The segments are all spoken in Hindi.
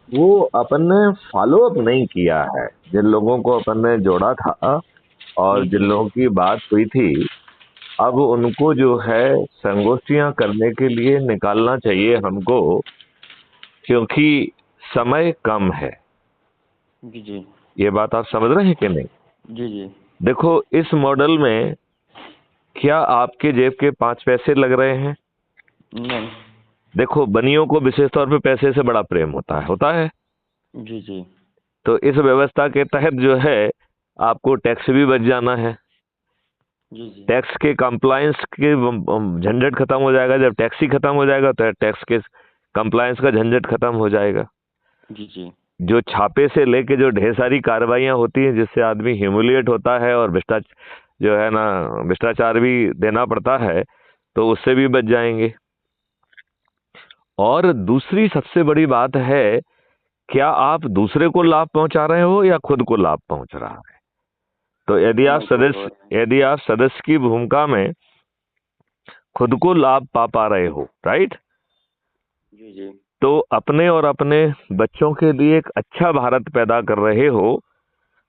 वो अपन ने फॉलो अप नहीं किया है। जिन लोगों को अपन ने जोड़ा था और जी जिन जी लोगों की बात हुई थी, अब उनको जो है संगोष्ठियां करने के लिए निकालना चाहिए हमको, क्योंकि समय कम है। जी जी ये बात आप समझ रहे हैं कि नहीं? जी जी। देखो, इस मॉडल में क्या आपके जेब के 5 पैसे लग रहे हैं? नहीं। देखो, बनियों को विशेष तौर पे पैसे से बड़ा प्रेम होता है। जी जी तो इस व्यवस्था के तहत जो है आपको टैक्स भी बच जाना है। जी जी टैक्स के कंप्लायंस के झंझट खत्म हो जाएगा। जब टैक्स ही खत्म हो जाएगा तो टैक्स के कंप्लायंस का झंझट खत्म हो जाएगा। जी जी जो छापे से लेके जो ढेर सारी कार्रवाइयां होती हैं जिससे आदमी ह्यूमिलिएट होता है और जो है ना भ्रष्टाचार भी देना पड़ता है, तो उससे भी बच जाएंगे। और दूसरी सबसे बड़ी बात है, क्या आप दूसरे को लाभ पहुंचा रहे हो या खुद को लाभ पहुंच रहा है? तो दोनों को हो रहे हैं। यदि आप सदस्य की भूमिका में खुद को लाभ पा रहे हो, राइट, जी जी तो अपने और अपने बच्चों के लिए एक अच्छा भारत पैदा कर रहे हो,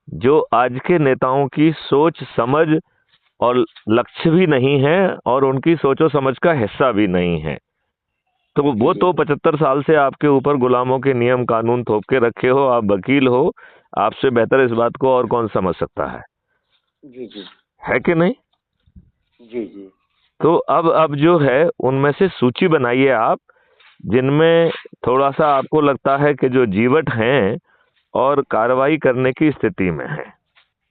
जो आज के नेताओं की सोच समझ और लक्ष्य भी नहीं है और उनकी सोचो समझ का हिस्सा भी नहीं है। तो जी वो जी तो 75 साल से आपके ऊपर गुलामों के नियम कानून थोप के रखे हो। आप वकील हो, आपसे बेहतर इस बात को और कौन समझ सकता जी जी है कि नहीं? जी जी तो अब जो है उनमें से सूची बनाइए आप, जिनमें थोड़ा सा आपको लगता है कि जो जीवट हैं और कार्रवाई करने की स्थिति में है,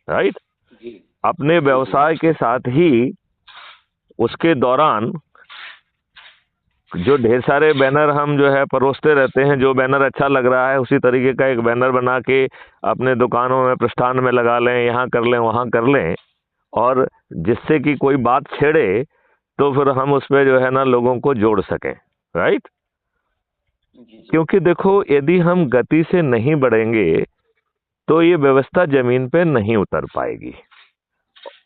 राइट। जी अपने जी जी व्यवसाय के साथ ही उसके दौरान जो ढेर सारे बैनर हम जो है परोसते रहते हैं, जो बैनर अच्छा लग रहा है उसी तरीके का एक बैनर बना के अपने दुकानों में प्रस्थान में लगा लें, यहाँ कर लें वहाँ कर लें, और जिससे कि कोई बात छेड़े तो फिर हम उसमें जो है ना लोगों को जोड़ सकें, राइट। जी जी क्योंकि देखो, यदि हम गति से नहीं बढ़ेंगे तो ये व्यवस्था जमीन पे नहीं उतर पाएगी।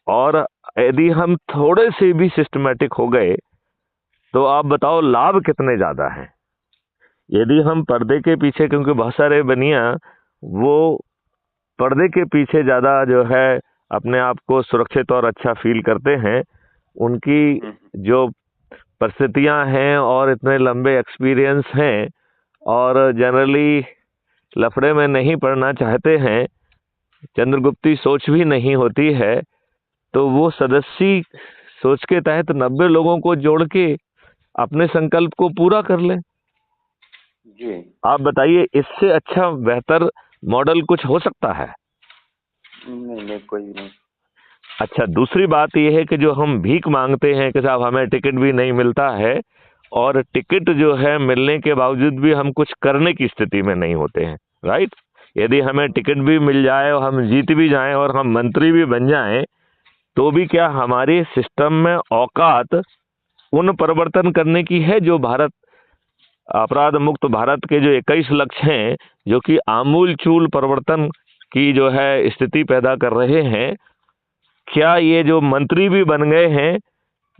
और यदि हम थोड़े से भी सिस्टमेटिक हो गए तो आप बताओ लाभ कितने ज्यादा हैं। यदि हम पर्दे के पीछे, क्योंकि बहुत सारे बनिया वो पर्दे के पीछे ज्यादा जो है अपने आप को सुरक्षित और अच्छा फील करते हैं, उनकी हम्म, जो परिस्थितियां हैं और इतने लंबे एक्सपीरियंस हैं और जनरली लफड़े में नहीं पड़ना चाहते हैं, चंद्रगुप्ती सोच भी नहीं होती है, तो वो सदस्य सोच के तहत 90 लोगों को जोड़ के अपने संकल्प को पूरा कर लें। जी। आप बताइए, इससे अच्छा बेहतर मॉडल कुछ हो सकता है? नहीं नहीं, कोई नहीं। अच्छा, दूसरी बात यह है कि जो हम भीख मांगते हैं कि साहब हमें टिकट भी नहीं मिलता है, और टिकट जो है मिलने के बावजूद भी हम कुछ करने की स्थिति में नहीं होते हैं, राइट। यदि हमें टिकट भी मिल जाए और हम जीत भी जाएं और हम मंत्री भी बन जाएं, तो भी क्या हमारे सिस्टम में औकात उन परिवर्तन करने की है जो भारत अपराध मुक्त भारत के जो 21 लक्ष्य हैं, जो कि आमूल चूल परिवर्तन की जो है स्थिति पैदा कर रहे हैं? क्या ये जो मंत्री भी बन गए हैं,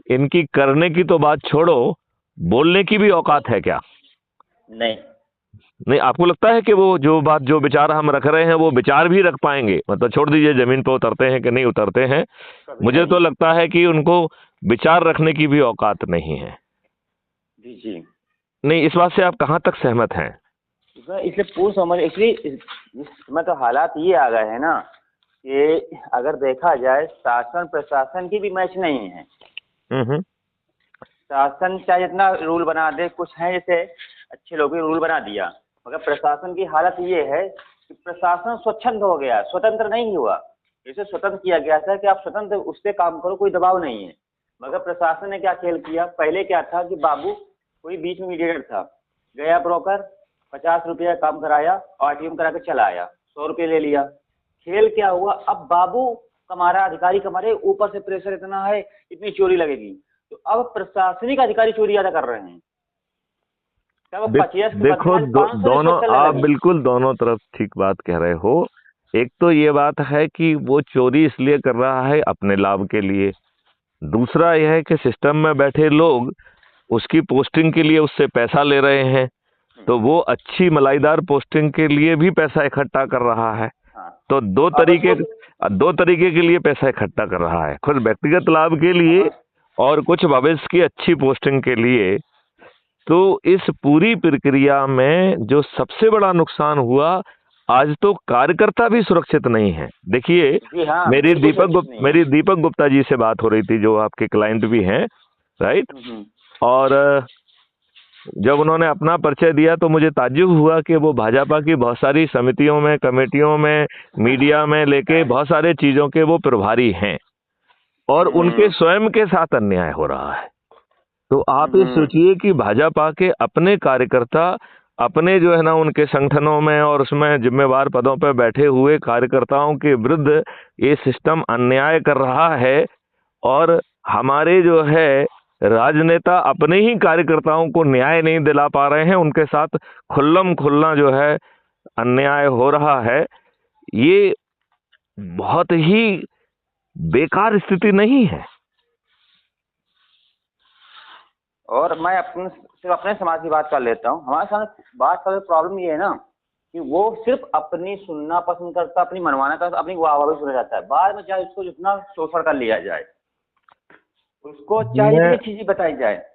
इनकी करने की तो बात छोड़ो, बोलने की भी औकात है क्या? नहीं, नहीं, आपको लगता है कि वो जो बात जो विचार हम रख रहे हैं वो विचार भी रख पाएंगे? मतलब छोड़ दीजिए जमीन पर उतरते हैं कि नहीं उतरते हैं, कभी मुझे तो नहीं। लगता है कि उनको विचार रखने की भी औकात नहीं है। जी जी। नहीं, इस बात से आप कहाँ तक सहमत हैं? इसलिए पूछ समझ एक्चुअली इसमें तो हालात ये आ गए हैं ना कि अगर देखा जाए शासन प्रशासन की भी मैच नहीं है। हम्म। शासन चाहे जितना रूल बना दे, कुछ है जैसे अच्छे लोग भी रूल बना दिया, मगर प्रशासन की हालत ये है कि प्रशासन स्वच्छंद हो गया, स्वतंत्र नहीं हुआ। जैसे स्वतंत्र किया गया था कि आप स्वतंत्र उससे काम करो, कोई दबाव नहीं है। मगर प्रशासन ने क्या खेल किया, पहले क्या था कि बाबू कोई बीच में मीडिएटर था, गया ब्रोकर, 50 रुपया काम कराया, आरटीएम करा के चला आया, 100 रुपये ले लिया। खेल क्या हुआ, अब बाबू कमा रहा, अधिकारी कमा रहे, ऊपर से प्रेशर इतना है, इतनी चोरी लगेगी। तो अब प्रशासनिक अधिकारी चोरी ज्यादा कर रहे हैं। तब 50 के बदले देखो, आज 500 दोनों रिश्वत चलने आप लगी। बिल्कुल दोनों तरफ ठीक बात कह रहे हो। एक तो ये बात है कि वो चोरी इसलिए कर रहा है अपने लाभ के लिए। दूसरा यह है कि सिस्टम में बैठे लोग उसकी पोस्टिंग के लिए उससे पैसा ले रहे हैं। तो वो अच्छी मलाईदार पोस्टिंग के लिए भी पैसा इकट्ठा कर रहा है। हाँ। तो दो तरीके के लिए पैसा इकट्ठा कर रहा है, खुद व्यक्तिगत लाभ के लिए और कुछ भविष्य की अच्छी पोस्टिंग के लिए। तो इस पूरी प्रक्रिया में जो सबसे बड़ा नुकसान हुआ, आज तो कार्यकर्ता भी सुरक्षित नहीं है। देखिए, जी हाँ, मेरी बिल्कुल दीपक गुप्ता जी से बात हो रही थी, जो आपके क्लाइंट भी हैं, राइट। और जब उन्होंने अपना परिचय दिया तो मुझे ताज्जुब हुआ कि वो भाजपा की बहुत सारी समितियों में, कमेटियों में, मीडिया में लेके बहुत सारे चीजों के वो प्रभारी हैं, और उनके स्वयं के साथ अन्याय हो रहा है। तो आप ये सोचिए कि भाजपा के अपने कार्यकर्ता, अपने जो है ना उनके संगठनों में और उसमें जिम्मेवार पदों पर बैठे हुए कार्यकर्ताओं के विरुद्ध ये सिस्टम अन्याय कर रहा है, और हमारे जो है राजनेता अपने ही कार्यकर्ताओं को न्याय नहीं दिला पा रहे हैं, उनके साथ खुल्लम खुल्ला जो है अन्याय हो रहा है। ये बहुत ही बेकार स्थिति नहीं है। और मैं सिर्फ अपने समाज की बात कर लेता हूँ। हमारे साथ बात का प्रॉब्लम ये है ना कि वो सिर्फ अपनी सुनना पसंद करता, अपनी मनवाना करता, अपनी वाहवाही सुना जाता है। बाद में चाहे उसको जितना शोषण कर लिया जाए, उसको चाहे जितनी चीजें बताई जाए।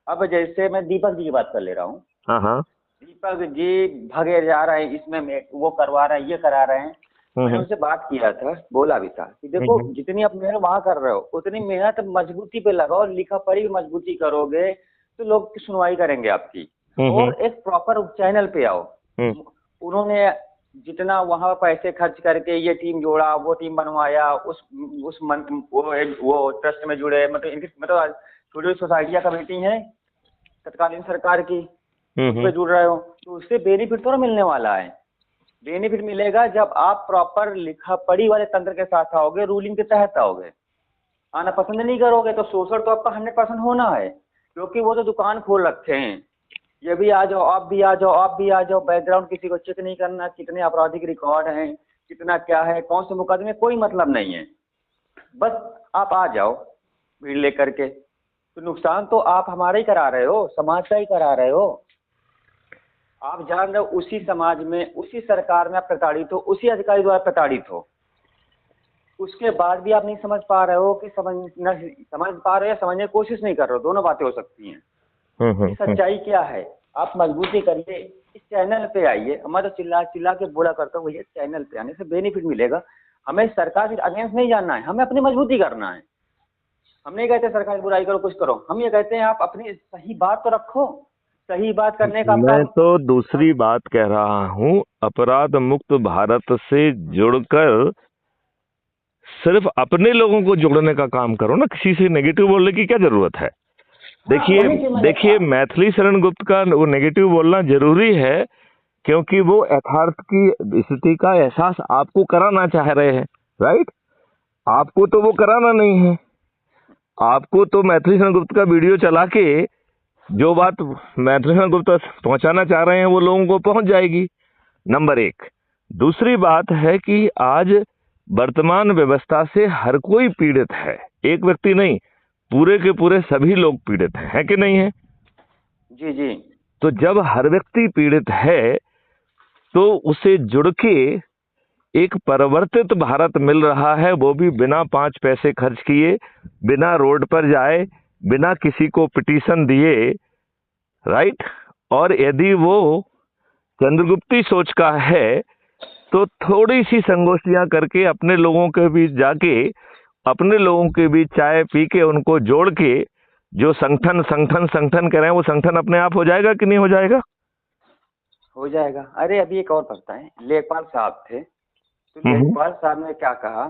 अब जैसे मैं दीपक जी की बात कर ले रहा हूँ। हाँ। दीपक जी भगे जा रहे हैं, इसमें वो करवा रहे हैं, ये करा रहे हैं। मैंने उनसे बात किया था, बोला भी था कि देखो, जितनी आप मेहनत वहां कर रहे हो, उतनी मेहनत मजबूती पे लगाओ। लिखा पढ़ी मजबूती करोगे तो लोग की सुनवाई करेंगे आपकी। और एक प्रॉपर चैनल पे आओ। उन्होंने जितना वहां पैसे खर्च करके ये टीम जोड़ा, वो टीम बनवाया, वो ट्रस्ट में जुड़े, मतलब इनकी मतलब छोटी सोसाइटियां कमेटी है तत्कालीन सरकार की, उसमें जुड़ रहे हो, तो उससे बेनिफिट तो मिलने वाला है। बेनिफिट मिलेगा जब आप प्रॉपर लिखा पढ़ी वाले तंत्र के साथ आओगे, रूलिंग के तहत आओगे। आना पसंद नहीं करोगे तो शोषण तो आपका 100% होना है, क्योंकि वो तो दुकान खोल रखे हैं। ये भी आ जाओ, आप भी आ जाओ, आप भी आ जाओ। बैकग्राउंड किसी को चेक नहीं करना, कितने आपराधिक रिकॉर्ड हैं, कितना क्या है, कौन से मुकदमे, कोई मतलब नहीं है। बस आप आ जाओ भीड़ लेकर के। तो नुकसान तो आप हमारा ही करा रहे हो, समाज का ही करा रहे हो। आप जान रहे हो, उसी समाज में, उसी सरकार में आप प्रताड़ित हो, उसी अधिकारी द्वारा प्रताड़ित हो। उसके बाद भी आप नहीं समझ पा रहे हो कि समझ पा रहे हो या समझने की कोशिश नहीं कर रहे हो। दोनों बातें हो सकती हैं। सच्चाई क्या है, आप मजबूती करिए, इस चैनल पे आइए। मैं तो चिल्ला चिल्ला के बोला करता हूँ, भैया चैनल पे आने से बेनिफिट मिलेगा। हमें सरकार के अगेंस्ट नहीं जानना है, हमें अपनी मजबूती करना है। हम नहीं कहते सरकार की बुराई करो, कुछ करो। हम ये कहते हैं आप अपनी सही बात तो रखो। सही बात करने का मैं तो दूसरी बात कह रहा हूँ, अपराध मुक्त भारत से जुड़कर सिर्फ अपने लोगों को जोड़ने का काम करो ना, किसी से नेगेटिव बोलने की क्या जरूरत है। देखिए मैथिली शरण गुप्त का वो नेगेटिव बोलना जरूरी है, क्योंकि वो यथार्थ की स्थिति का एहसास आपको कराना चाह रहे हैं, राइट। आपको तो वो कराना नहीं है। आपको तो मैथिली शरण गुप्त का वीडियो चला के जो बात मैथिली शरण गुप्त पहुंचाना चाह रहे हैं वो लोगों को पहुंच जाएगी, नंबर एक। दूसरी बात है कि आज वर्तमान व्यवस्था से हर कोई पीड़ित है, एक व्यक्ति नहीं, पूरे के पूरे सभी लोग पीड़ित हैं, है कि नहीं है? जी जी। तो जब हर व्यक्ति पीड़ित है तो उसे जुड़ के एक परिवर्तित भारत मिल रहा है, वो भी बिना 5 पैसे खर्च किए, बिना रोड पर जाए, बिना किसी को पिटीशन दिए, राइट। और यदि वो चंद्रगुप्ती सोच का है तो थोड़ी सी संगोष्ठियां करके अपने लोगों के बीच जाके, अपने लोगों के बीच चाय पी के, उनको जोड़ के जो संगठन कह रहे हैं, वो संगठन अपने आप हो जाएगा कि नहीं हो जाएगा? हो जाएगा। अरे अभी एक और पता है, लेखपाल साहब थे, तो लेखपाल साहब ने क्या कहा,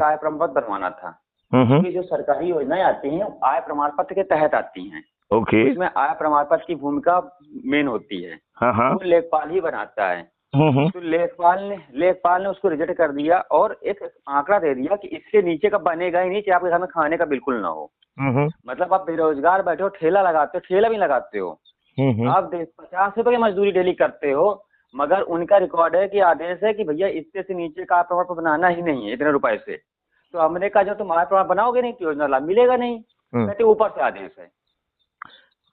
आय प्रमाण पत्र बनवाना था। क्योंकि जो सरकारी योजनाएं आती हैं आय प्रमाण पत्र के तहत आती हैं। ओके। उसमें आय प्रमाण पत्र की भूमिका मेन होती है। वो लेखपाल ही बनाता है। तो लेखपाल ने उसको रिजेक्ट कर दिया और एक आंकड़ा दे दिया कि इससे नीचे का बनेगा ही नहीं, चाहे आपके घर में खाने का बिल्कुल ना हो। मतलब आप बेरोजगार बैठे हो, ठेला लगाते हो, ठेला भी लगाते हो, आप 50 रुपए की मजदूरी डेली करते हो, मगर उनका रिकॉर्ड है कि आदेश है कि भैया इससे से नीचे का आय प्रमाण पत्र बनाना ही नहीं है इतने रुपए से। तो हमने कहा जब तुम आय प्रमाण बनाओगे नहीं तो योजना लाभ मिलेगा नहीं, कहते ऊपर से आदेश है।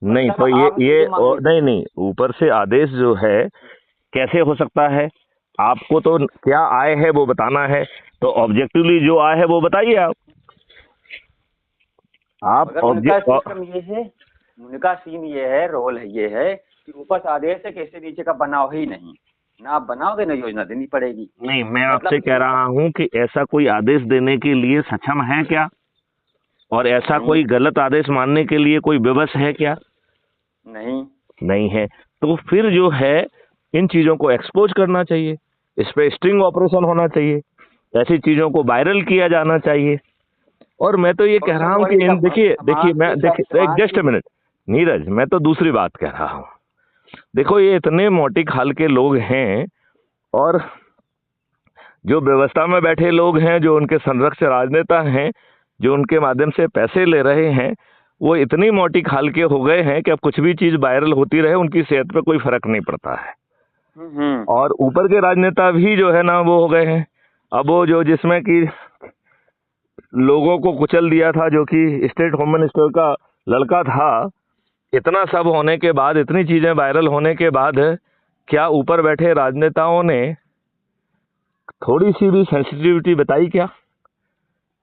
नहीं मतलब तो आप ये मान लीजिए, नहीं नहीं, ऊपर से आदेश जो है कैसे हो सकता है? आपको तो क्या आय है वो बताना है, तो ऑब्जेक्टिवली जो आय है वो बताइए आप मगर उनका ऑब्जेक्ट। सिस्टम ये है, उनका सीन ये है, रोल है ये है कि ऊपर से आदेश है कि इससे नीचे का बनाओ ही नहीं, ना आप बनाओगे ना योजना देनी पड़ेगी। नहीं, मैं आपसे मतलब कह रहा हूं कि ऐसा कोई आदेश देने के लिए सक्षम है क्या, और ऐसा नहीं, कोई गलत आदेश मानने के लिए कोई विवश है क्या? नहीं, नहीं है। तो फिर जो है इन चीजों को एक्सपोज करना चाहिए, इस पे स्ट्रिंग ऑपरेशन होना चाहिए, ऐसी चीजों को वायरल किया जाना चाहिए। और मैं तो ये कह मगर रहा हूं कि वही देखिए देखिए, मैं देखिए समाज जस्ट की, मिनट नीरज, मैं तो दूसरी बात कह रहा हूं। देखो, ये इतने मोटी खाल के लोग हैं, और जो व्यवस्था में बैठे लोग हैं, जो उनके संरक्षक राजनेता हैं, जो उनके माध्यम से पैसे ले रहे हैं, वो इतनी मोटी खाल के हो गए हैं कि अब कुछ भी चीज वायरल होती रहे उनकी सेहत पे कोई फर्क नहीं पड़ता है। हम्म, और ऊपर के राजनेता भी जो है ना वो हो गए हैं। अब वो जो जिसमें कि लोगों को कुचल दिया था, जो कि स्टेट होम मिनिस्टर का लड़का था, इतना सब होने के बाद, इतनी चीजें वायरल होने के बाद, क्या ऊपर बैठे राजनेताओं ने थोड़ी सी भी सेंसिटिविटी बताई क्या?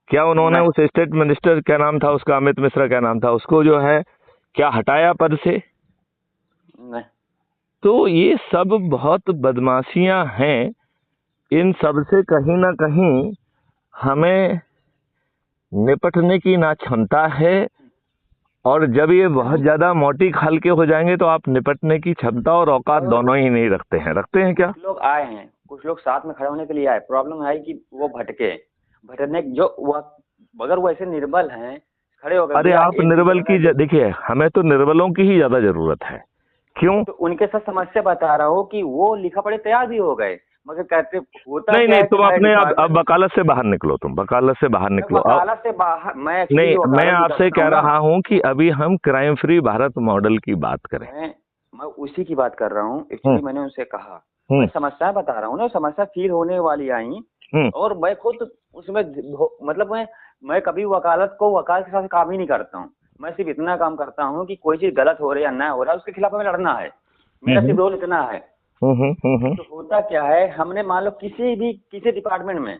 क्या उन्होंने नहीं, उस स्टेट मिनिस्टर, क्या नाम था उसका, अमित मिश्रा क्या नाम था, उसको जो है क्या हटाया पद से? नहीं, तो ये सब बहुत बदमाशियां हैं। इन सब से कहीं ना कहीं हमें निपटने की ना क्षमता है, और जब ये बहुत नहीं, ज्यादा मोटी खाल के हो जाएंगे तो आप निपटने की क्षमता और औकात मगर दोनों ही नहीं रखते हैं। रखते हैं क्या? कुछ लोग आए हैं, कुछ लोग साथ में खड़े होने के लिए आए। प्रॉब्लम है कि वो भटकने जो वह, मगर वो ऐसे निर्बल हैं, खड़े हो गए अरे भैया आप एक दिन निर्बल चल रहा की है। देखिए, हमें तो निर्बलों की ही ज्यादा जरूरत है। क्यों? तो उनके साथ समस्या बता रहा हूँ कि वो लिखा पढ़े तैयार भी हो गए, मगर कहते होता नहीं क्या नहीं, है कि तुम हमारे अपने अब डिपार्टमेंट में, वकालत से बाहर निकलो, तुम वकालत से बाहर मैं निकलो अब। वकालत से बाहर, मैं एक्चुअली नहीं, मैं वकालत भी आपसे करता कह हूँ ना। रहा हूं कि अभी हम क्राइम फ्री भारत मॉडल की बात करें। मैं उसी की बात कर रहा हूँ। हम्म। एक्चुअली मैंने उनसे कहा, मैं हम्म। समस्याएं बता रहा हूँ ना, समस्या फील होने वाली आई। हम्म। और मैं खुद उसमें मतलब मैं कभी वकालत को वकालत के साथ काम ही नहीं करता हूँ। मैं सिर्फ इतना काम करता हूँ कि कोई चीज गलत हो रही है, अन्याय हो रहा है, उसके खिलाफ हमें लड़ना है। मेरा हम्म। सिर्फ रोल इतना है। हम्म। हम्म। तो होता क्या है, हमने मान लो किसी डिपार्टमेंट में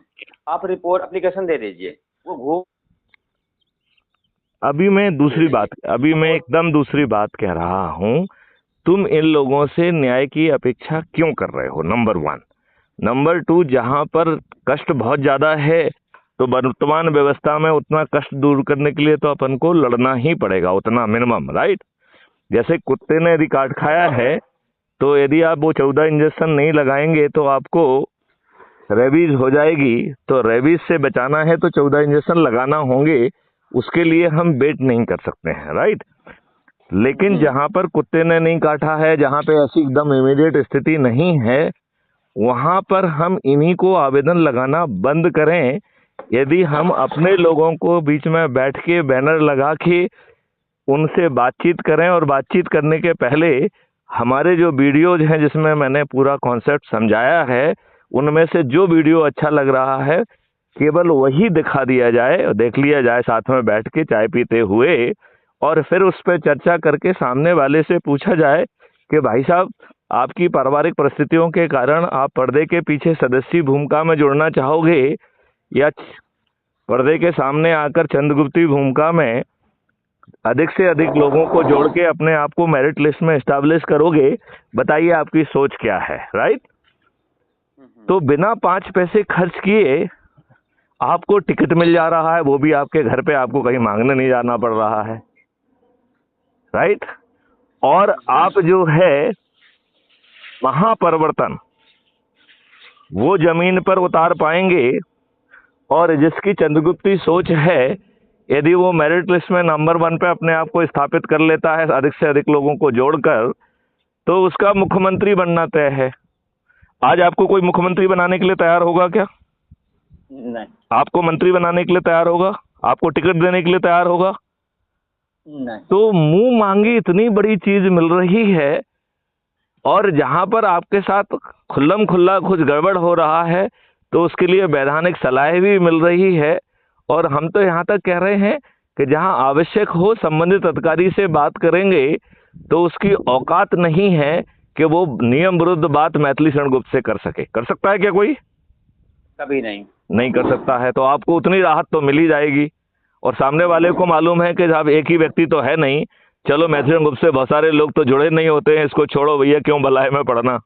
आप रिपोर्ट एप्लीकेशन दे दीजिए, वो घूम दे देंगे। अभी मैं और एकदम दूसरी बात कह रहा हूं। तुम इन लोगों से न्याय की अपेक्षा क्यों कर रहे हो? Number one. नंबर टू, जहां पर कष्ट बहुत ज्यादा है, तो वर्तमान व्यवस्था में उतना कष्ट दूर करने के लिए तो अपन को लड़ना ही पड़ेगा, उतना मिनिमम, राइट? जैसे कुत्ते ने यदि काट खाया है, तो यदि आप वो 14 इंजेक्शन नहीं लगाएंगे तो आपको रेबीज हो जाएगी। तो रेबीज से बचाना है तो 14 इंजेक्शन लगाना होंगे, उसके लिए हम वेट नहीं कर सकते हैं, राइट? लेकिन जहां पर कुत्ते ने नहीं काटा है, जहां पे ऐसी एकदम इमीडिएट स्थिति नहीं है, वहां पर हम इन्हीं को आवेदन लगाना बंद करें। यदि हम अपने लोगों को बीच में बैठ के बैनर लगा के उनसे बातचीत करें, और बातचीत करने के पहले हमारे जो वीडियोज हैं जिसमें मैंने पूरा कॉन्सेप्ट समझाया है, उनमें से जो वीडियो अच्छा लग रहा है केवल वही दिखा दिया जाए और देख लिया जाए साथ में बैठ के चाय पीते हुए, और फिर उस पर चर्चा करके सामने वाले से पूछा जाए कि भाई साहब, आपकी पारिवारिक परिस्थितियों के कारण आप पर्दे के पीछे सदस्यी भूमिका में जुड़ना चाहोगे, या पर्दे के सामने आकर चंद्रगुप्ती भूमिका में अधिक से अधिक लोगों को जोड़ के अपने आप को मेरिट लिस्ट में एस्टैब्लिश करोगे? बताइए आपकी सोच क्या है, राइट? तो बिना 5 पैसे खर्च किए आपको टिकट मिल जा रहा है, वो भी आपके घर पे, आपको कहीं मांगने नहीं जाना पड़ रहा है, राइट? और आप जो है महापरिवर्तन वो जमीन पर उतार पाएंगे। और जिसकी चंद्रगुप्ती सोच है, यदि वो मेरिट लिस्ट में नंबर 1 पे अपने आप को स्थापित कर लेता है अधिक से अधिक लोगों को जोड़कर, तो उसका मुख्यमंत्री बनना तय है। आज आपको कोई मुख्यमंत्री बनाने के लिए तैयार होगा क्या? नहीं, आपको मंत्री बनाने के लिए तैयार होगा? आपको टिकट देने के लिए तैयार होगा? नहीं, तो मुंह मांगी इतनी बड़ी चीज मिल रही है, और जहां पर आपके साथ खुल्लम खुल्ला कुछ गड़बड़ हो रहा है तो उसके लिए वैधानिक सलाह भी मिल रही है। और हम तो यहाँ तक कह रहे हैं कि जहां आवश्यक हो संबंधित अधिकारी से बात करेंगे तो उसकी औकात नहीं है कि वो नियम विरुद्ध बात मैथिली शरण गुप्त से कर सके। कर सकता है क्या कोई? कभी नहीं। नहीं कर सकता है। तो आपको उतनी राहत तो मिल ही जाएगी। और सामने वाले को मालूम है कि साहब एक ही व्यक्ति तो है नहीं, चलो मैथिली शरण गुप्त से बहुत सारे लोग तो जुड़े नहीं होते हैं, इसको छोड़ो भैया, क्यों बलाए में पड़ना,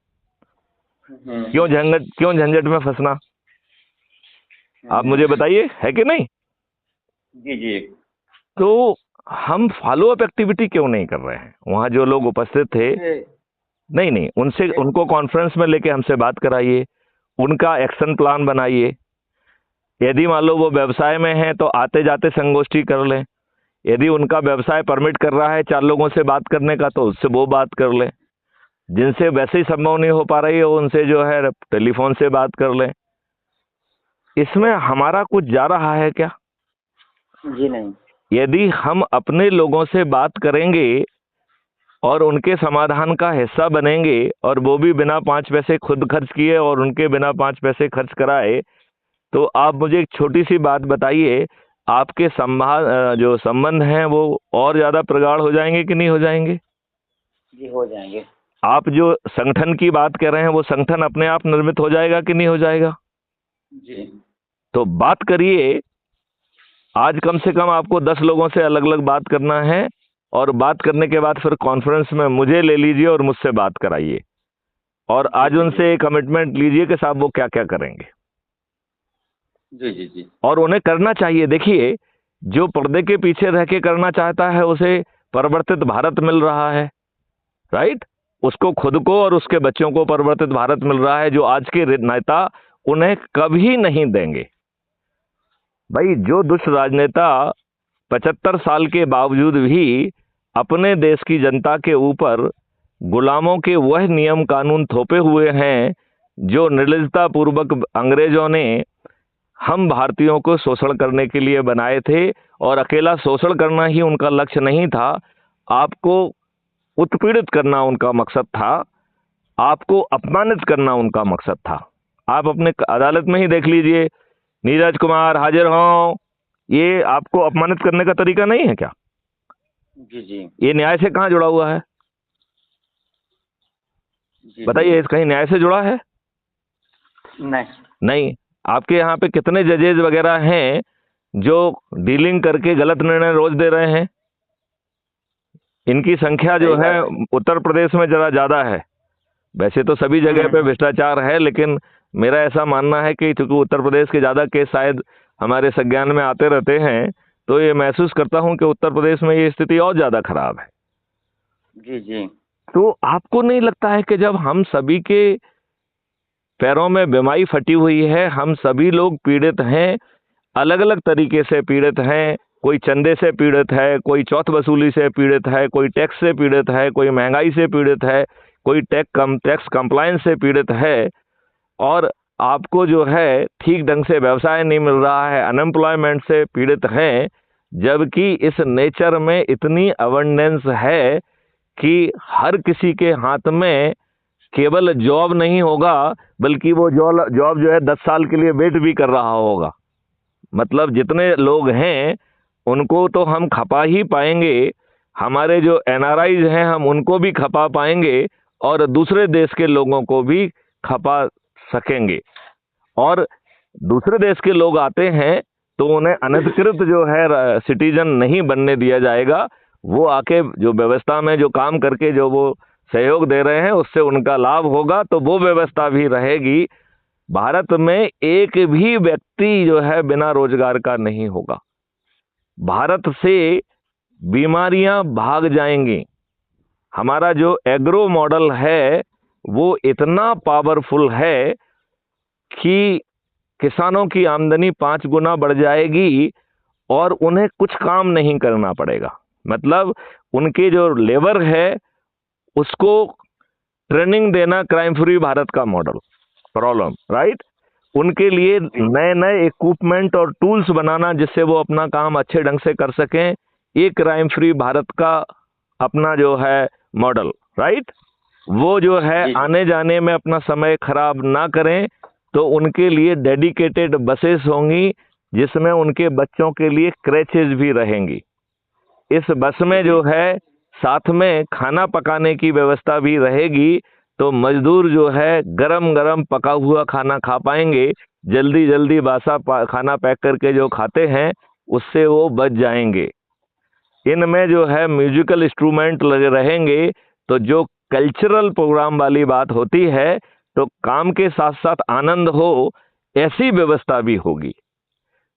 क्यों झंझट में फंसना। आप मुझे बताइए, है कि नहीं? जी जी। तो हम फॉलो अप एक्टिविटी क्यों नहीं कर रहे हैं? वहां जो लोग उपस्थित थे, नहीं, उनको कॉन्फ्रेंस में लेके हमसे बात कराइए, उनका एक्शन प्लान बनाइए। यदि मान लो वो व्यवसाय में है तो आते जाते संगोष्ठी कर लें। यदि उनका व्यवसाय परमिट कर रहा है 4 लोगों से बात करने का तो उससे वो बात कर लें। जिनसे वैसे ही संभव नहीं हो पा रही है उनसे जो है टेलीफोन से बात कर लें। इसमें हमारा कुछ जा रहा है क्या? जी नहीं। यदि हम अपने लोगों से बात करेंगे और उनके समाधान का हिस्सा बनेंगे और वो भी बिना 5 पैसे खुद खर्च किए और उनके बिना 5 पैसे खर्च कराए, तो आप मुझे एक छोटी सी बात बताइए, आपके जो संबंध हैं वो और ज्यादा प्रगाढ़ हो जाएंगे कि नहीं हो जाएंगे? जी हो जाएंगे। आप जो संगठन की बात कर रहे हैं वो संगठन अपने आप निर्मित हो जाएगा कि नहीं हो जाएगा? जी। तो बात करिए। आज कम से कम आपको 10 लोगों से अलग अलग बात करना है और बात करने के बाद फिर कॉन्फ्रेंस में मुझे ले लीजिए और मुझसे बात कराइए और आज उनसे कमिटमेंट लीजिए कि साहब वो क्या क्या करेंगे। जी जी जी। और उन्हें करना चाहिए। देखिए, जो पर्दे के पीछे रह के करना चाहता है उसे परिवर्तित भारत मिल रहा है, राइट? उसको खुद को और उसके बच्चों को परिवर्तित भारत मिल रहा है, जो आज के नेता उन्हें कभी नहीं देंगे। भाई, जो दुष्ट राजनेता 75 साल के बावजूद भी अपने देश की जनता के ऊपर गुलामों के वह नियम कानून थोपे हुए हैं जो निर्लजता पूर्वक अंग्रेजों ने हम भारतीयों को शोषण करने के लिए बनाए थे, और अकेला शोषण करना ही उनका लक्ष्य नहीं था, आपको उत्पीड़ित करना उनका मकसद था, आपको अपमानित करना उनका मकसद था। आप अपने अदालत में ही देख लीजिए, नीरज कुमार हाजिर हों, ये आपको अपमानित करने का तरीका नहीं है क्या? जी जी। ये न्याय से कहाँ जुड़ा हुआ है? बताइए, कहीं न्याय से जुड़ा है? नहीं। आपके यहाँ पे कितने जजेज वगैरह हैं जो डीलिंग करके गलत निर्णय रोज दे रहे हैं? इनकी संख्या जो है उत्तर प्रदेश में जरा ज्यादा है। वैसे तो सभी जगह पे भ्रष्टाचार है, लेकिन मेरा ऐसा मानना है कि चूंकि उत्तर प्रदेश के ज्यादा केस शायद हमारे संज्ञान में आते रहते हैं, तो ये महसूस करता हूं कि उत्तर प्रदेश में ये स्थिति और ज्यादा खराब है। जी जी। तो आपको नहीं लगता है कि जब हम सभी के पैरों में बीमारी फटी हुई है, हम सभी लोग पीड़ित हैं, अलग अलग तरीके से पीड़ित हैं, कोई चंदे से पीड़ित है, कोई चौथ वसूली से पीड़ित है, कोई टैक्स से पीड़ित है, कोई महंगाई से पीड़ित है, कोई टैक्स कंप्लायंस से पीड़ित है, और आपको जो है ठीक ढंग से व्यवसाय नहीं मिल रहा है, अनएम्प्लॉयमेंट से पीड़ित हैं, जबकि इस नेचर में इतनी अबंडेंस है कि हर किसी के हाथ में केवल जॉब नहीं होगा, बल्कि वो जॉब जो है 10 साल के लिए वेट भी कर रहा होगा। मतलब जितने लोग हैं उनको तो हम खपा ही पाएंगे, हमारे जो एनआरआईज हैं हम उनको भी खपा पाएंगे और दूसरे देश के लोगों को भी खपा सकेंगे। और दूसरे देश के लोग आते हैं तो उन्हें अनधिकृत जो है सिटीजन नहीं बनने दिया जाएगा। वो आके जो व्यवस्था में जो काम करके जो वो सहयोग दे रहे हैं उससे उनका लाभ होगा, तो वो व्यवस्था भी रहेगी। भारत में एक भी व्यक्ति जो है बिना रोजगार का नहीं होगा। भारत से बीमारियां भाग जाएंगी। हमारा जो एग्रो मॉडल है वो इतना पावरफुल है कि किसानों की आमदनी 5 गुना बढ़ जाएगी और उन्हें कुछ काम नहीं करना पड़ेगा। मतलब उनके जो लेबर है उसको ट्रेनिंग देना, क्राइम फ्री भारत का मॉडल प्रॉब्लम, राइट? उनके लिए नए नए इक्विपमेंट और टूल्स बनाना जिससे वो अपना काम अच्छे ढंग से कर सकें, ये क्राइम फ्री भारत का अपना जो है मॉडल, राइट? वो जो है आने जाने में अपना समय खराब ना करें, तो उनके लिए डेडिकेटेड बसेस होंगी जिसमें उनके बच्चों के लिए क्रैचेज भी रहेंगी। इस बस में जो है साथ में खाना पकाने की व्यवस्था भी रहेगी, तो मजदूर जो है गरम गरम पका हुआ खाना खा पाएंगे। जल्दी जल्दी खाना पैक करके जो खाते हैं उससे वो बच जाएंगे। इनमें जो है म्यूजिकल इंस्ट्रूमेंट लगे रहेंगे, तो जो कल्चरल प्रोग्राम वाली बात होती है, तो काम के साथ साथ आनंद हो, ऐसी व्यवस्था भी होगी।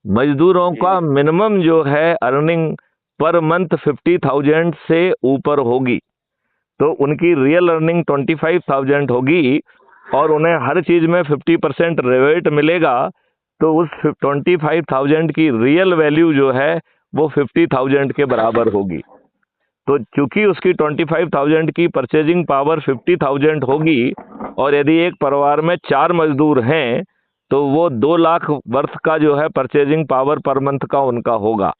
मजदूरों का मिनिमम जो है अर्निंग पर मंथ 50,000 से ऊपर होगी, तो उनकी रियल अर्निंग 25,000 होगी और उन्हें हर चीज में 50% रिबेट मिलेगा। तो उस 25,000 की रियल वैल्यू जो है वो 50,000 के बराबर होगी। तो चूंकि उसकी 25,000 की परचेजिंग पावर 50,000 होगी, और यदि एक परिवार में 4 मजदूर हैं, तो वो 2 लाख वर्थ का जो है परचेजिंग पावर पर मंथ का उनका होगा।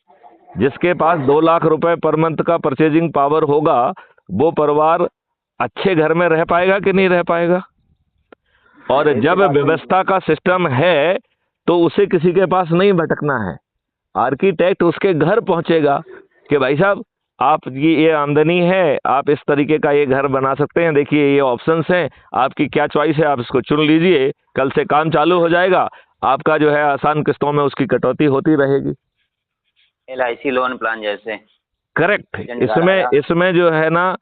जिसके पास 2 लाख रुपए पर मंथ का परचेजिंग पावर होगा, वो परिवार अच्छे घर में रह पाएगा कि नहीं रह पाएगा? और जब व्यवस्था का सिस्टम है तो उसे किसी के पास नहीं भटकना है। आर्किटेक्ट उसके घर पहुंचेगा कि भाई साहब आपकी ये आमदनी है, आप इस तरीके का ये घर बना सकते हैं, देखिए ये ऑप्शंस हैं, आपकी क्या चॉइस है, आप इसको चुन लीजिए, कल से काम चालू हो जाएगा। आपका जो है आसान किस्तों में उसकी कटौती होती रहेगी। LIC लोन प्लान जैसे। करेक्ट। इसमें जो है ना,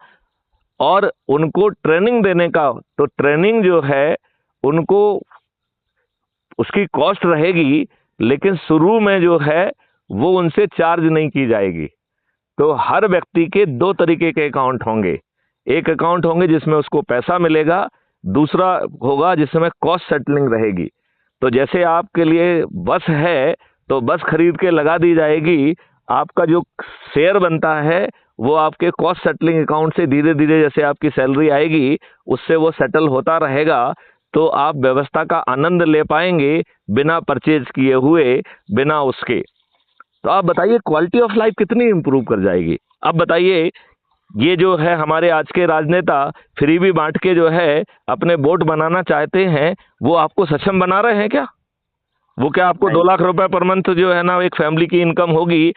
और उनको ट्रेनिंग देने का, तो ट्रेनिंग जो है उनको उसकी कॉस्ट रहेगी, लेकिन शुरू में जो है वो उनसे चार्ज नहीं की जाएगी। तो हर व्यक्ति के 2 तरीके के अकाउंट होंगे। एक अकाउंट होंगे जिसमें उसको पैसा मिलेगा, दूसरा होगा जिसमें कॉस्ट सेटलिंग रहेगी। तो जैसे आपके लिए बस है तो बस खरीद के लगा दी जाएगी, आपका जो शेयर बनता है वो आपके कॉस्ट सेटलिंग अकाउंट से धीरे धीरे जैसे आपकी सैलरी आएगी उससे वो सेटल होता रहेगा। तो आप व्यवस्था का आनंद ले पाएंगे बिना परचेज किए हुए, बिना उसके। तो आप बताइए क्वालिटी ऑफ लाइफ कितनी इंप्रूव कर जाएगी। अब बताइए, ये जो है हमारे आज के राजनेता फ्री भी बांट के जो है अपने वोट बनाना चाहते हैं, वो आपको सक्षम बना रहे हैं क्या? वो क्या आपको 2 लाख रुपए पर मंथ जो है ना एक फैमिली की इनकम होगी,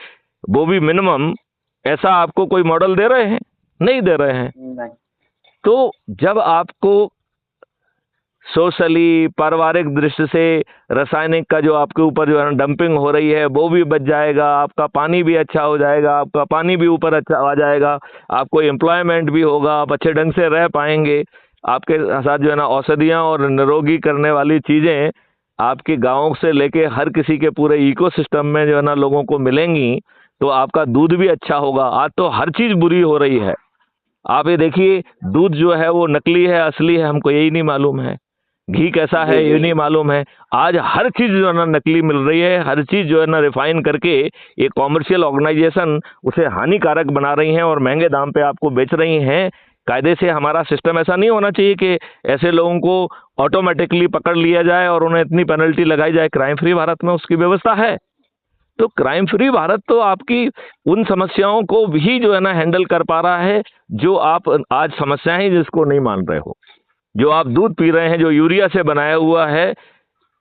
वो भी मिनिमम, ऐसा आपको कोई मॉडल दे रहे हैं? नहीं दे रहे हैं। नहीं। तो जब आपको सोशली पारिवारिक दृष्टि से रासायनिक का जो आपके ऊपर जो है डंपिंग हो रही है वो भी बच जाएगा, आपका पानी भी अच्छा हो जाएगा, आपका पानी भी ऊपर अच्छा आ जाएगा, आपको एम्प्लॉयमेंट भी होगा, आप अच्छे ढंग से रह पाएंगे, आपके साथ जो है ना औषधियाँ और निरोगी करने वाली चीज़ें आपके गाँव से लेके हर किसी के पूरे इकोसिस्टम में जो है ना लोगों को मिलेंगी, तो आपका दूध भी अच्छा होगा। आज तो हर चीज़ बुरी हो रही है। आप ये देखिए, दूध जो है वो नकली है असली है हमको यही नहीं मालूम है, घी कैसा है ये नहीं मालूम है। आज हर चीज जो है ना नकली मिल रही है, हर चीज जो है ना रिफाइन करके ये कॉमर्शियल ऑर्गेनाइजेशन उसे हानिकारक बना रही हैं और महंगे दाम पे आपको बेच रही हैं। कायदे से हमारा सिस्टम ऐसा नहीं होना चाहिए कि ऐसे लोगों को ऑटोमेटिकली पकड़ लिया जाए और उन्हें इतनी पेनल्टी लगाई जाए। क्राइम फ्री भारत में उसकी व्यवस्था है। तो क्राइम फ्री भारत तो आपकी उन समस्याओं को भी जो है ना हैंडल कर पा रहा है जो आप आज समस्याएं जिसको नहीं मान रहे हो। जो आप दूध पी रहे हैं जो यूरिया से बनाया हुआ है,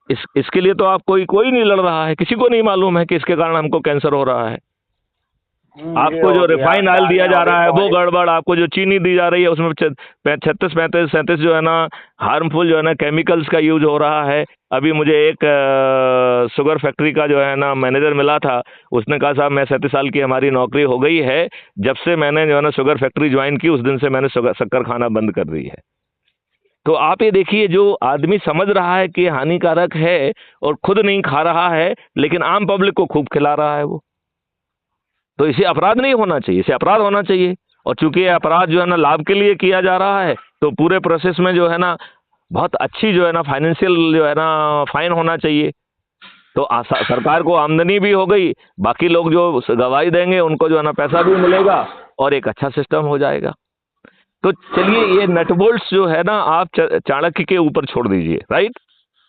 इसके लिए तो आप कोई नहीं लड़ रहा है, किसी को नहीं मालूम है कि इसके कारण हमको कैंसर हो रहा है। आपको जो रिफाइन ऑयल दिया जा रहा है वो गड़बड़, आपको जो चीनी दी जा रही है उसमें 36, 35, 37 जो है ना हार्मफुल जो है ना केमिकल्स का यूज हो रहा है। अभी मुझे एक शुगर फैक्ट्री का जो है ना मैनेजर मिला था, उसने कहा साहब मैं 37 साल की हमारी नौकरी हो गई है, जब से मैंने जो है ना शुगर फैक्ट्री ज्वाइन की उस दिन से मैंने शक्कर खाना बंद कर दी है। तो आप ये देखिए, जो आदमी समझ रहा है कि हानिकारक है और खुद नहीं खा रहा है लेकिन आम पब्लिक को खूब खिला रहा है वो, तो इसे अपराध नहीं होना चाहिए, इसे अपराध होना चाहिए। और चूंकि ये अपराध जो है ना लाभ के लिए किया जा रहा है, तो पूरे प्रोसेस में जो है ना बहुत अच्छी जो है ना फाइनेंशियल जो है ना फाइन होना चाहिए। तो सरकार को आमदनी भी हो गई, बाकी लोग जो गवाही देंगे उनको जो है ना पैसा भी मिलेगा और एक अच्छा सिस्टम हो जाएगा। तो चलिए, ये नट बोल्ट्स जो है ना आप चाणक्य के ऊपर छोड़ दीजिए, राइट।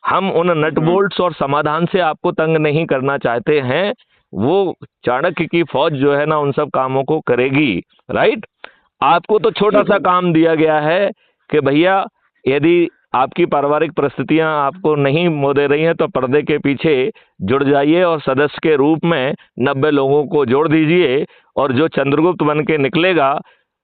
हम उन नट बोल्ट्स और समाधान से आपको तंग नहीं करना चाहते हैं, वो चाणक्य की फौज जो है ना उन सब कामों को करेगी, राइट। आपको तो छोटा सा काम दिया गया है कि भैया यदि आपकी पारिवारिक परिस्थितियां आपको नहीं मोह दे रही हैं तो पर्दे के पीछे जुड़ जाइए और सदस्य के रूप में 90 लोगों को जोड़ दीजिए। और जो चंद्रगुप्त बन के निकलेगा,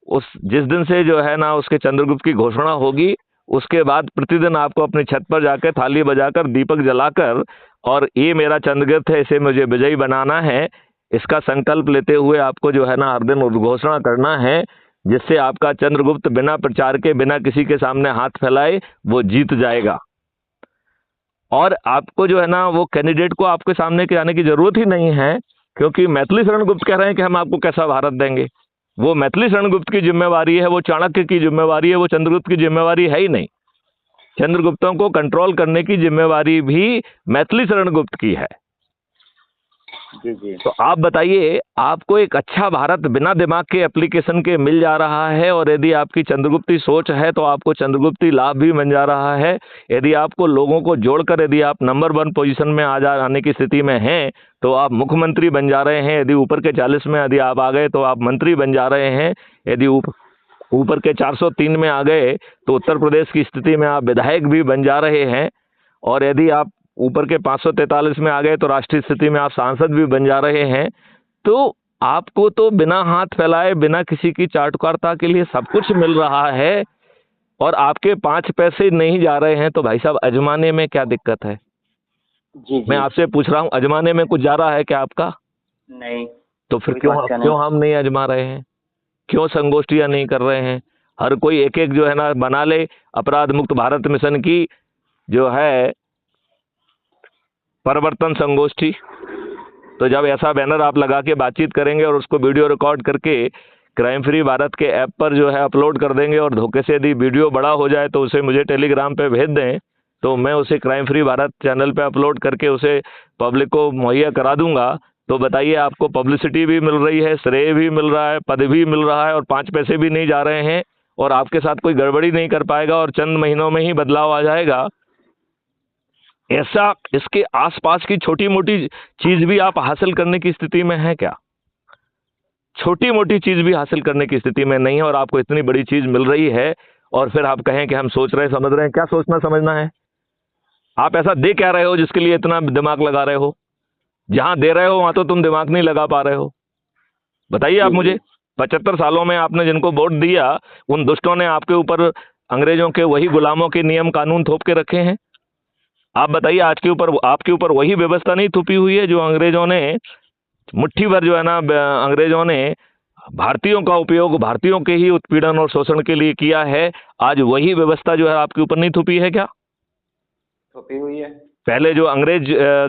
उस जिस दिन से जो है ना उसके चंद्रगुप्त की घोषणा होगी, उसके बाद प्रतिदिन आपको अपनी छत पर जाकर थाली बजाकर दीपक जलाकर और ये मेरा चंद्रगुप्त है, इसे मुझे विजयी बनाना है, इसका संकल्प लेते हुए आपको जो है ना हर दिन उद्घोषणा करना है, जिससे आपका चंद्रगुप्त बिना प्रचार के, बिना किसी के सामने हाथ फैलाए वो जीत जाएगा। और आपको जो है ना वो कैंडिडेट को आपके सामने के आने की जरूरत ही नहीं है, क्योंकि मैथिली शरण गुप्त कह रहे हैं कि हम आपको कैसा भारत देंगे। वो मैथिली शरण गुप्त की जिम्मेवारी है, वो चाणक्य की जिम्मेवारी है, वो चंद्रगुप्त की जिम्मेवारी है ही नहीं। चंद्रगुप्तों को कंट्रोल करने की जिम्मेवारी भी मैथिली शरण गुप्त की है। जी जी। तो आप बताइए, आपको एक अच्छा भारत बिना दिमाग के एप्लीकेशन के मिल जा रहा है, और यदि आपकी चंद्रगुप्ती सोच है तो आपको चंद्रगुप्ती लाभ भी मिल जा रहा है। यदि आपको लोगों को जोड़कर, यदि आप नंबर 1 पोजीशन में आने की स्थिति में हैं तो आप मुख्यमंत्री बन जा रहे हैं। यदि ऊपर के 40 में यदि आप आ गए तो आप मंत्री बन जा रहे हैं। यदि ऊपर के 403 में आ गए तो उत्तर प्रदेश की स्थिति में आप विधायक भी बन जा रहे हैं। और यदि आप ऊपर के 543 में आ गए तो राष्ट्रीय स्थिति में आप सांसद भी बन जा रहे हैं। तो आपको तो बिना हाथ फैलाए, बिना किसी की चाटुकारिता के लिए सब कुछ मिल रहा है, और आपके 5 पैसे नहीं जा रहे हैं। तो भाई साहब, अजमाने में क्या दिक्कत है? जी जी। मैं आपसे पूछ रहा हूं, अजमाने में कुछ जा रहा है क्या आपका? नहीं। तो फिर कोई समस्या क्यों नहीं। हम नहीं अजमा रहे हैं? क्यों संगोष्ठियां नहीं कर रहे हैं? हर कोई एक एक जो है ना बना ले अपराध मुक्त भारत मिशन की जो है परिवर्तन संगोष्ठी। तो जब ऐसा बैनर आप लगा के बातचीत करेंगे और उसको वीडियो रिकॉर्ड करके क्राइम फ्री भारत के ऐप पर जो है अपलोड कर देंगे, और धोखे से यदि वीडियो बड़ा हो जाए तो उसे मुझे टेलीग्राम पे भेज दें, तो मैं उसे क्राइम फ्री भारत चैनल पे अपलोड करके उसे पब्लिक को मुहैया करा दूंगा। तो बताइए, आपको पब्लिसिटी भी मिल रही है, श्रेय भी मिल रहा है, पद भी मिल रहा है, और 5 पैसे भी नहीं जा रहे हैं, और आपके साथ कोई गड़बड़ी नहीं कर पाएगा, और चंद महीनों में ही बदलाव आ जाएगा। ऐसा इसके आसपास की छोटी मोटी चीज भी आप हासिल करने की स्थिति में हैं क्या? छोटी मोटी चीज भी हासिल करने की स्थिति में नहीं है, और आपको इतनी बड़ी चीज मिल रही है, और फिर आप कहें कि हम सोच रहे हैं, समझ रहे हैं। क्या सोचना समझना है? आप ऐसा दे क्या रहे हो जिसके लिए इतना दिमाग लगा रहे हो? जहां दे रहे हो वहां तो तुम दिमाग नहीं लगा पा रहे हो। बताइए आप मुझे। 75 सालों में आपने जिनको वोट दिया, उन दुष्टों ने आपके ऊपर अंग्रेजों के वही गुलामों के नियम कानून थोप के रखे हैं। आप बताइए, आज के ऊपर आपके ऊपर वही व्यवस्था नहीं थोपी हुई है जो अंग्रेजों ने मुट्ठी भर जो है ना, अंग्रेजों ने भारतीयों का उपयोग भारतीयों के ही उत्पीड़न और शोषण के लिए किया है। आज वही व्यवस्था जो है आपके ऊपर नहीं थोपी है क्या? थोपी हुई है। पहले जो अंग्रेज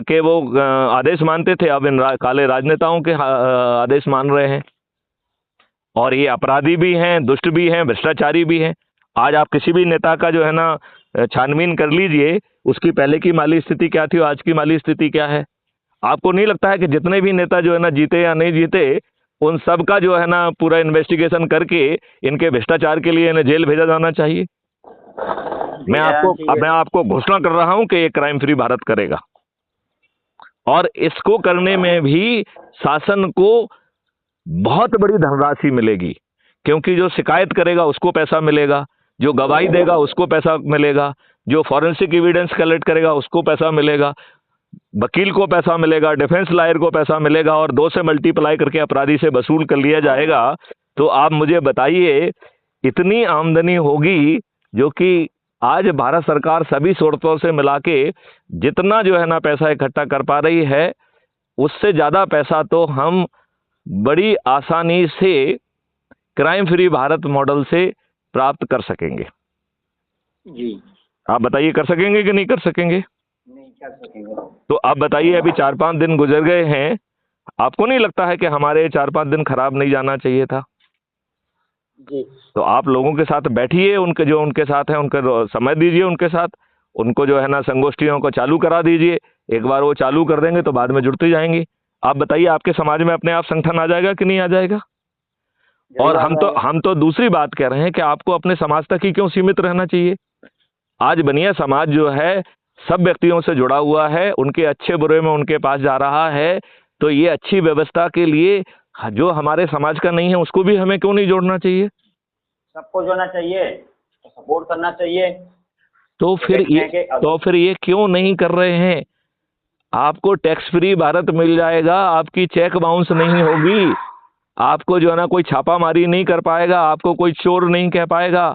के वो आदेश मानते थे, अब इन काले राजनेताओं के आदेश मान रहे हैं। और ये अपराधी भी हैं, दुष्ट भी हैं, भ्रष्टाचारी भी हैं। आज आप किसी भी नेता का जो है ना छानबीन कर लीजिए, उसकी पहले की माली स्थिति क्या थी और आज की माली स्थिति क्या है। आपको नहीं लगता है कि जितने भी नेता जो है ना जीते या नहीं जीते, उन सब का जो है ना पूरा इन्वेस्टिगेशन करके इनके भ्रष्टाचार के लिए इन्हें जेल भेजा जाना चाहिए? मैं आपको घोषणा कर रहा हूं कि ये क्राइम फ्री भारत करेगा, और इसको करने में भी शासन को बहुत बड़ी धनराशि मिलेगी, क्योंकि जो शिकायत करेगा उसको पैसा मिलेगा, जो गवाही देगा उसको पैसा मिलेगा, जो फॉरेंसिक एविडेंस कलेक्ट करेगा उसको पैसा मिलेगा, वकील को पैसा मिलेगा, डिफेंस लॉयर को पैसा मिलेगा, और 2 से मल्टीप्लाई करके अपराधी से वसूल कर लिया जाएगा। तो आप मुझे बताइए, इतनी आमदनी होगी जो कि आज भारत सरकार सभी स्रोतों से मिला के जितना जो है ना पैसा इकट्ठा कर पा रही है, उससे ज्यादा पैसा तो हम बड़ी आसानी से क्राइम फ्री भारत मॉडल से प्राप्त कर सकेंगे। जी। आप बताइए, कर सकेंगे कि नहीं कर सकेंगे? नहीं कर सकेंगे। तो आप बताइए, अभी 4-5 दिन गुजर गए हैं, आपको नहीं लगता है कि हमारे 4-5 दिन खराब नहीं जाना चाहिए था? जी। तो आप लोगों के साथ बैठिए, उनके जो उनके साथ हैं उनके समय दीजिए, उनके साथ उनको जो है ना संगोष्ठियों को चालू करा दीजिए। एक बार वो चालू कर देंगे तो बाद में जुड़ती जाएंगी। आप बताइए, आपके समाज में अपने आप संगठन आ जाएगा कि नहीं आ जाएगा? और हम तो दूसरी बात कह रहे हैं कि आपको अपने समाज तक ही क्यों सीमित रहना चाहिए? आज बनिया समाज जो है सब व्यक्तियों से जुड़ा हुआ है, उनके अच्छे बुरे में उनके पास जा रहा है। तो ये अच्छी व्यवस्था के लिए जो हमारे समाज का नहीं है उसको भी हमें क्यों नहीं जोड़ना चाहिए? सबको जोड़ना चाहिए, सपोर्ट करना चाहिए। तो फिर ये क्यों नहीं कर रहे हैं? आपको टैक्स फ्री भारत मिल जाएगा, आपकी चेक बाउंस नहीं होगी, आपको जो है ना कोई छापामारी नहीं कर पाएगा, आपको कोई चोर नहीं कह पाएगा।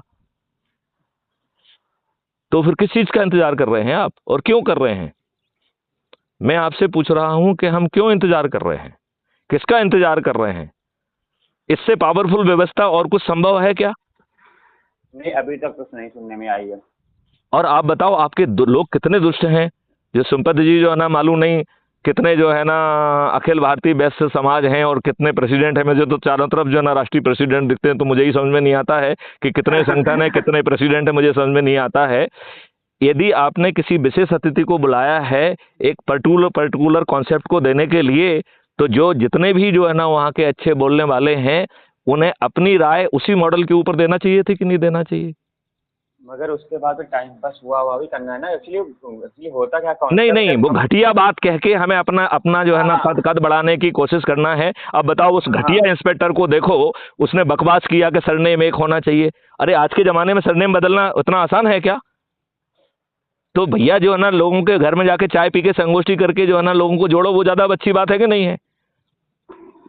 तो फिर किस चीज का इंतजार कर रहे हैं आप, और क्यों कर रहे हैं? मैं आपसे पूछ रहा हूं कि हम क्यों इंतजार कर रहे हैं, किसका इंतजार कर रहे हैं? इससे पावरफुल व्यवस्था और कुछ संभव है क्या? नहीं, अभी तक कुछ नहीं सुनने में आई है। और आप बताओ, आपके लोग कितने दुष्ट हैं? जो संपत जी जो है ना, मालूम नहीं कितने जो है ना अखिल भारतीय वैश्य समाज हैं, और कितने प्रेसिडेंट हैं। मुझे तो चारों तरफ जो है ना राष्ट्रीय प्रेसिडेंट दिखते हैं, तो मुझे ही समझ में नहीं आता है कि कितने संगठन है, कितने प्रेसिडेंट है, मुझे समझ में नहीं आता है। यदि आपने किसी विशेष अतिथि को बुलाया है एक पर्टिकुलर कॉन्सेप्ट को देने के लिए, तो जो जितने भी जो है ना वहाँ के अच्छे बोलने वाले हैं, उन्हें अपनी राय उसी मॉडल के ऊपर देना चाहिए थी कि नहीं देना चाहिए? मगर उसके बाद तो टाइम पास हुआ भी करना है ना। एक्चुअली होता क्या, नहीं, वो घटिया बात कह के हमें अपना जो है ना कद बढ़ाने की कोशिश करना है। अब बताओ, उस घटिया इंस्पेक्टर को देखो, उसने बकवास किया कि सरनेम एक होना चाहिए। अरे आज के जमाने में सरनेम बदलना उतना आसान है क्या? तो भैया जो है ना लोगों के घर में जाके चाय पी के संगोष्ठी करके जो है ना लोगों को जोड़ो, वो ज्यादा अच्छी बात है कि नहीं है?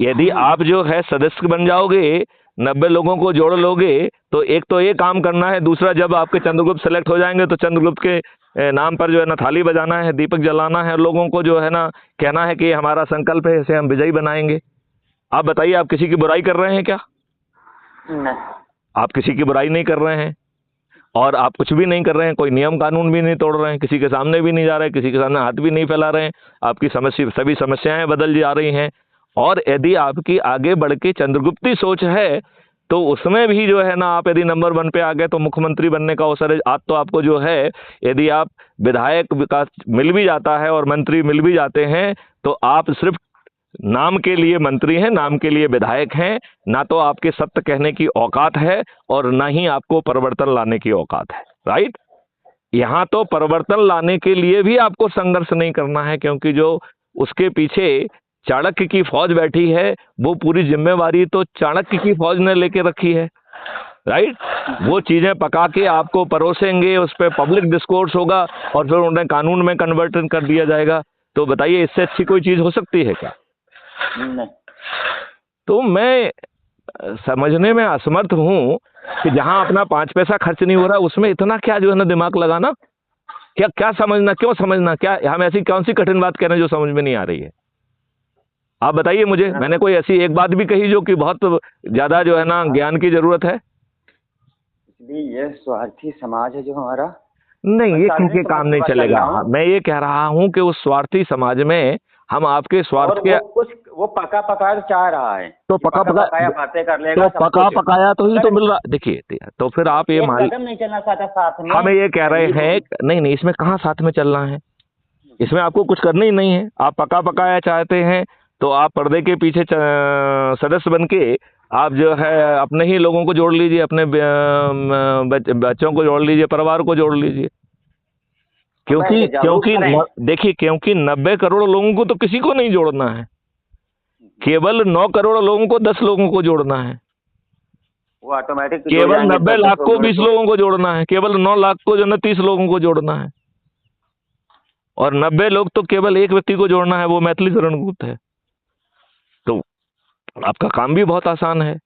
यदि आप जो है सदस्य बन जाओगे, 90 लोगों को जोड़ लोगे, तो एक तो ये काम करना है, दूसरा जब आपके चंद्रगुप्त सेलेक्ट हो जाएंगे तो चंद्रगुप्त के नाम पर जो है ना थाली बजाना है, दीपक जलाना है, लोगों को जो है ना कहना है कि हमारा संकल्प है, इसे हम विजयी बनाएंगे। आप बताइए, आप किसी की बुराई कर रहे हैं क्या? नहीं। आप किसी की बुराई नहीं कर रहे हैं, और आप कुछ भी नहीं कर रहे हैं, कोई नियम कानून भी नहीं तोड़ रहे हैं, किसी के सामने भी नहीं जा रहे हैं, किसी के सामने हाथ भी नहीं फैला रहे हैं। आपकी सभी समस्याएं बदल जा रही हैं। और यदि आपकी आगे बढ़ के चंद्रगुप्ती सोच है, तो उसमें भी जो है ना आप यदि नंबर 1 पे आ गए तो मुख्यमंत्री बनने का अवसर है। आज तो आपको जो है, यदि आप विधायक विकास मिल भी जाता है और मंत्री मिल भी जाते हैं, तो आप सिर्फ नाम के लिए मंत्री हैं, नाम के लिए विधायक हैं। ना तो आपके सत्य कहने की औकात है, और ना ही आपको परिवर्तन लाने की औकात है। राइट? यहाँ तो परिवर्तन लाने के लिए भी आपको संघर्ष नहीं करना है, क्योंकि जो उसके पीछे चाणक्य की फौज बैठी है, वो पूरी जिम्मेवारी तो चाणक्य की फौज ने लेके रखी है। राइट? वो चीजें पका के आपको परोसेंगे, उस पर पब्लिक डिस्कोर्स होगा, और फिर उन्हें कानून में कन्वर्ट कर दिया जाएगा। तो बताइए, इससे अच्छी कोई चीज हो सकती है क्या? नहीं। तो मैं समझने में असमर्थ हूं कि जहां अपना 5 पैसा खर्च नहीं हो रहा, उसमें इतना क्या जो है ना दिमाग लगाना, क्या समझना, क्यों समझना, क्या हम ऐसी कौन सी कठिन बात कह रहे हैं जो समझ में नहीं आ रही है? आप बताइए मुझे। मैंने कोई ऐसी एक बात भी कही जो कि बहुत ज्यादा जो है ना ज्ञान की जरूरत है? ये स्वार्थी समाज है जो हमारा। नहीं, ये क्योंकि काम नहीं चलेगा। मैं ये कह रहा हूं कि उस स्वार्थी समाज में हम आपके स्वार्थ के वो पका पकाया चाह रहा है, तो पका बातें कर लेगा, तो पकाया तो ही तो मिल रहा। देखिए, तो फिर आप ये नहीं चलना चाहता साथ में। हमें ये कह रहे हैं नहीं, इसमें कहाँ साथ में चलना है? इसमें आपको कुछ करना ही नहीं है। आप पकाया चाहते हैं, तो आप पर्दे के पीछे सदस्य बन के आप जो है अपने ही लोगों को जोड़ लीजिए, अपने बच्चों को जोड़ लीजिए, परिवार को जोड़ लीजिए। क्योंकि देखिए, क्योंकि 90 करोड़ लोगों को तो किसी को नहीं जोड़ना है, केवल 9 करोड़ लोगों को 10 लोगों को जोड़ना है। वो ऑटोमेटिक केवल 90 लाख को 20 लोगों को जोड़ना है, केवल 9 लाख को जो है 30 लोगों को जोड़ना है, और 90 लोग तो केवल एक व्यक्ति को जोड़ना है, वो मैथिली शरण गुप्त है। तो आपका काम भी बहुत आसान है।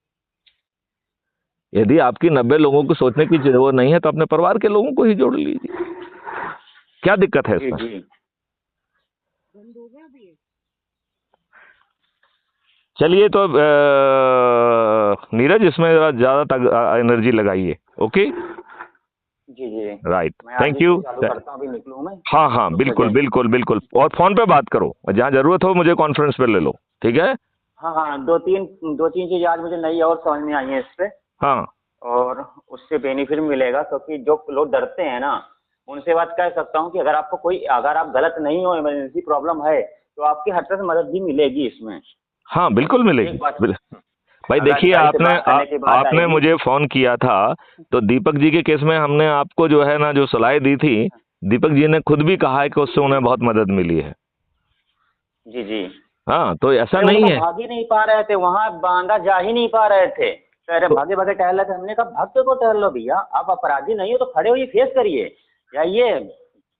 यदि आपकी 90 लोगों को सोचने की जरूरत नहीं है, तो अपने परिवार के लोगों को ही जोड़ लीजिए। क्या दिक्कत है इसमें? चलिए, तो नीरज, इसमें ज्यादा एनर्जी लगाइए। ओके जी। Right, thank you. हाँ, बिल्कुल। और फोन पे बात करो, जहाँ जरूरत हो मुझे कॉन्फ्रेंस पे ले लो, ठीक है? हाँ, दो तीन चीजें आज मुझे नई और समझ में आई है इस पे। हाँ, और उससे बेनिफिट मिलेगा, क्योंकि जो लोग डरते हैं ना, उनसे बात कह सकता हूँ कि अगर आप गलत नहीं हो, इमरजेंसी प्रॉब्लम है, तो आपकी हर तरह से मदद भी मिलेगी इसमें। हाँ, बिल्कुल मिलेगी। भाई देखिए, आपने मुझे फोन किया था, तो दीपक जी के केस में हमने आपको जो है ना जो सलाह दी थी, दीपक जी ने खुद भी कहा है कि उससे उन्हें बहुत मदद मिली है। जी। हाँ, तो ऐसा नहीं है। भाग ही नहीं पा रहे थे, वहाँ बांधा जा ही नहीं पा रहे थे, तो भागे टहल रहे थे। हमने कहा भक्त को टहल लो भैया, आप अपराधी नहीं हो तो खड़े होइए, फेस करिए। या ये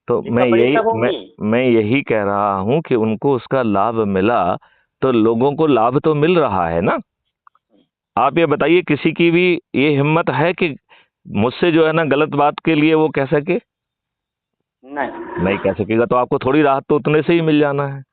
तो जिसका बड़ी सब होगी। मैं यही कह रहा हूं कि उनको उसका लाभ मिला, तो लोगों को लाभ तो मिल रहा है ना। आप ये बताइए, किसी की भी ये हिम्मत है कि मुझसे जो है ना गलत बात के लिए वो कह सके? नहीं। नहीं कह सकेगा, तो आपको थोड़ी राहत तो उतने से ही मिल जाना है।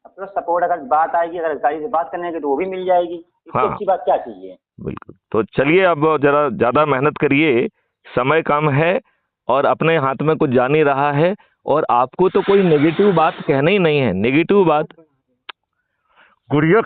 अब तो सपोर्ट अगर बात आएगी, अगर गाड़ी से बात करने की, तो वो भी मिल जाएगी। इससे हाँ अच्छी बात क्या चाहिए। बिल्कुल। तो चलिए, अब जरा ज्यादा मेहनत करिए, समय कम है और अपने हाथ में कुछ जा नहीं रहा है। और आपको तो कोई नेगेटिव बात कहना ही नहीं है, नेगेटिव बात गुड़िया